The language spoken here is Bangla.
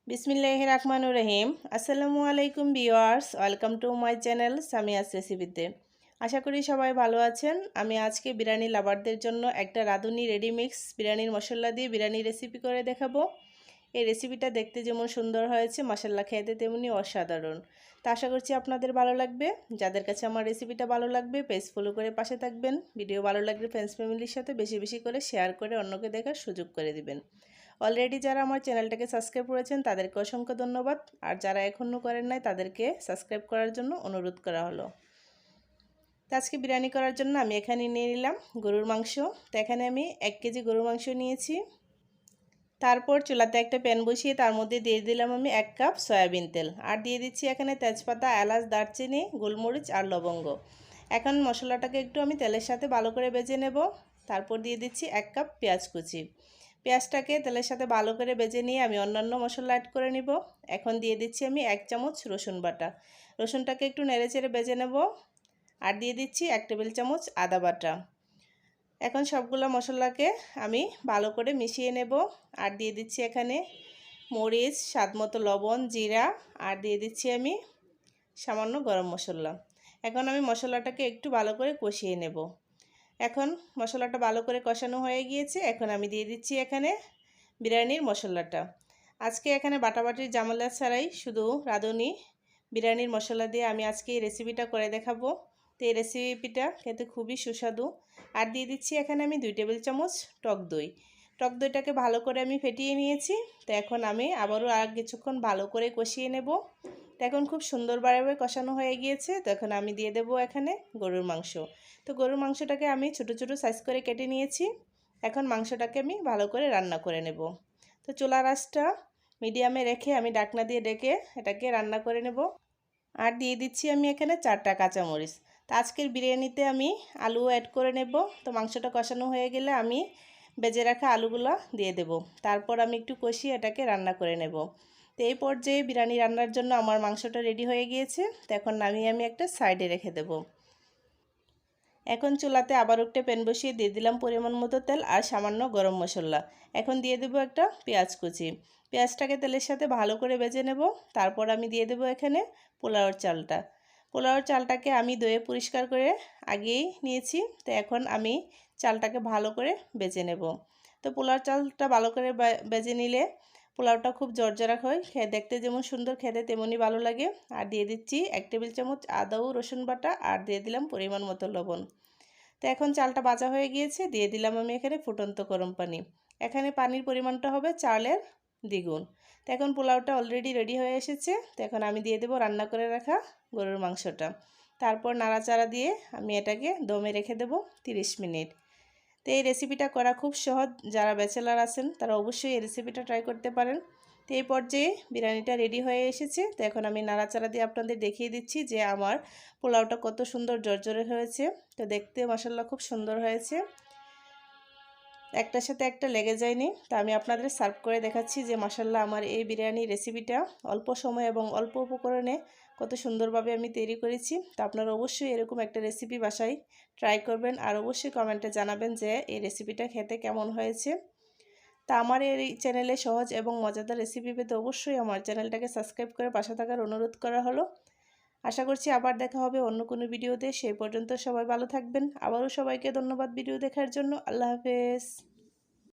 বিসমিল্লাহির রহমানির রহিম। আসসালামু আলাইকুম viewers, welcome to my channel Samia's রেসিপিতে। আশা করি সবাই ভালো আছেন। আমি আজকে বিরিয়ানি লাভারদের জন্য একটা রাঁধুনি রেডি মিক্স বিরিয়ানির মশলা দিয়ে বিরিয়ানি রেসিপি করে দেখাবো। এই রেসিপিটা দেখতে যেমন সুন্দর হয়েছে, মাশাআল্লাহ খেতে তেমনি অসাধারণ। তা আশা করছি আপনাদের ভালো লাগবে। যাদের কাছে আমার রেসিপিটা ভালো লাগবে পেজ ফলো করে পাশে থাকবেন। ভিডিও ভালো লাগলে ফ্রেন্ডস ফ্যামিলির সাথে বেশি বেশি করে শেয়ার করে অন্যকে দেখার সুযোগ করে দিবেন। অলরেডি যারা আমার চ্যানেলটাকে সাবস্ক্রাইব করেছেন তাদেরকে অসংখ্য ধন্যবাদ, আর যারা এখনও করেন নাই তাদেরকে সাবস্ক্রাইব করার জন্য অনুরোধ করা হলো। তো আজকে বিরিয়ানি করার জন্য আমি এখানে নিয়ে নিলাম গরুর মাংস। তো এখানে আমি 1 কেজি গরুর মাংস নিয়েছি। তারপর চুলাতে একটা প্যান বসিয়ে তার মধ্যে দিয়ে দিলাম আমি 1 কাপ সয়াবিন তেল, আর দিয়ে দিচ্ছি এখানে তেজপাতা, এলাচ, দারচিনি, গোলমরিচ আর লবঙ্গ। এখন মশলাটাকে একটু আমি তেলের সাথে ভালো করে ভেজে নেব। তারপর দিয়ে দিচ্ছি 1 কাপ পেঁয়াজ কুচি। পেঁয়াজটাকে তেলের সাথে ভালো করে ভেজে নিয়ে আমি অন্যান্য মশলা অ্যাড করে নিব। এখন দিয়ে দিচ্ছি আমি 1 চামচ রসুন বাটা। রসুনটাকে একটু নেড়েচেড়ে ভেজে নেব। আর দিয়ে দিচ্ছি 1 টেবিল চামচ আদা বাটা। এখন সবগুলো মশলাকে আমি ভালো করে মিশিয়ে নেব। আর দিয়ে দিচ্ছি এখানে মরিচ, স্বাদমতো লবণ, জিরা, আর দিয়ে দিচ্ছি আমি সামান্য গরম মশলা। এখন আমি মশলাটাকে একটু ভালো করে কষিয়ে নেব। এখন মশলাটা ভালো করে কষানো হয়ে গিয়েছে। এখন আমি দিয়ে দিচ্ছি এখানে বিরিয়ানির মশলাটা। আজকে এখানে বাটাবাটির ঝামেলা ছাড়াই শুধু রাঁধুনি বিরিয়ানির মশলা দিয়ে আমি আজকে এই রেসিপিটা করে দেখাবো। তো এই রেসিপিটা খেতে খুবই সুস্বাদু। আর দিয়ে দিচ্ছি এখানে আমি 2 টেবিল চামচ টক দই। টক দইটাকে ভালো করে আমি ফেটিয়ে নিয়েছি। তো এখন আমি আবারও আর কিছুক্ষণ ভালো করে কষিয়ে নেব। তো এখন খুব সুন্দরভাবে কষানো হয়ে গিয়েছে। তো এখন আমি দিয়ে দেব এখানে গরুর মাংস। তো গরুর মাংসটাকে আমি ছোট ছোট সাইজ করে কেটে নিয়েছি। এখন মাংসটাকে আমি ভালো করে রান্না করে নেব। তো চুলার আঁচটা মিডিয়ামে রেখে আমি ঢাকনা দিয়ে ঢেকে এটাকে রান্না করে নেব। আর দিয়ে দিচ্ছি আমি এখানে 4টা কাঁচামরিচ। তো আজকের বিরিয়ানিতে আমি আলু অ্যাড করে নেব। তো মাংসটা কষানো হয়ে গেলে আমি ভেজে রাখা আলুগুলো দিয়ে দেব। তারপর আমি একটু কষিয়ে এটাকে রান্না করে নেব। তো এই পর্যায়ে বিরিয়ানি রান্নার জন্য আমার মাংসটা রেডি হয়ে গিয়েছে। তো এখন নামিয়ে আমি একটা সাইডে রেখে দেব। এখন চুলাতে আবার একটা প্যান বসিয়ে দিয়ে দিলাম পরিমাণ মতো তেল আর সামান্য গরম মশলা। এখন দিয়ে দেব একটা পেঁয়াজ কুচি। পেঁয়াজটাকে তেলের সাথে ভালো করে ভেজে নেব। তারপর আমি দিয়ে দেব এখানে পোলাওর চালটা। পোলাওর চালটাকে আমি ধুয়ে পরিষ্কার করে আগেই নিয়েছি। তো এখন আমি চালটাকে ভালো করে ভেজে নেব। তো পোলাওর চালটা ভালো করে ভেজে নিলে পোলাওটা খুব জর্জরা হয়, দেখতে যেমন সুন্দর খেতে তেমনই ভালো লাগে। আর দিয়ে দিচ্ছি 1 টেবিল চামচ আদা ও রসুন বাটা, আর দিয়ে দিলাম পরিমাণ মতো লবণ। তো এখন চালটা ভাজা হয়ে গিয়েছে, দিয়ে দিলাম আমি এখানে ফুটন্ত গরম পানি। এখানে পানির পরিমাণটা হবে চালের দ্বিগুণ। তো এখন পোলাওটা অলরেডি রেডি হয়ে এসেছে। তো এখন আমি দিয়ে দেবো রান্না করে রাখা গরুর মাংসটা। তারপর নাড়াচাড়া দিয়ে আমি এটাকে দমে রেখে দেবো 30 মিনিট। তো এই রেসিপিটা করা খুব সহজ। যারা ব্যাচেলার আছেন তারা অবশ্যই এই রেসিপিটা ট্রাই করতে পারেন। তো এই পর্যায়ে বিরিয়ানিটা রেডি হয়ে এসেছে। তো এখন আমি নাড়াচাড়া দিয়ে আপনাদের দেখিয়ে দিচ্ছি যে আমার পোলাওটা কত সুন্দর জর্জরে হয়েছে। তো দেখতে মাশাআল্লাহ খুব সুন্দর হয়েছে, একটার সাথে একটা লেগে যায়নি। তো আমি আপনাদের সার্ভ করে দেখাচ্ছি যে মাশাআল্লাহ আমার এই বিরিয়ানি রেসিপিটা অল্প সময় এবং অল্প উপকরণে কত সুন্দরভাবে আমি তৈরি করেছি। তো আপনারা অবশ্যই এরকম একটা রেসিপি বাসায় ট্রাই করবেন, আর অবশ্যই কমেন্টে জানাবেন যে এই রেসিপিটা খেতে কেমন হয়েছে। তা আমার এই চ্যানেলে সহজ এবং মজাদার রেসিপি পেতে অবশ্যই আমার চ্যানেলটাকে সাবস্ক্রাইব করে পাশে থাকার অনুরোধ করা হলো। আশা করছি আবার দেখা হবে অন্য কোনো ভিডিওতে। সেই পর্যন্ত সবাই ভালো থাকবেন। আবারও সবাইকে ধন্যবাদ ভিডিও দেখার জন্য। আল্লাহ হাফেজ।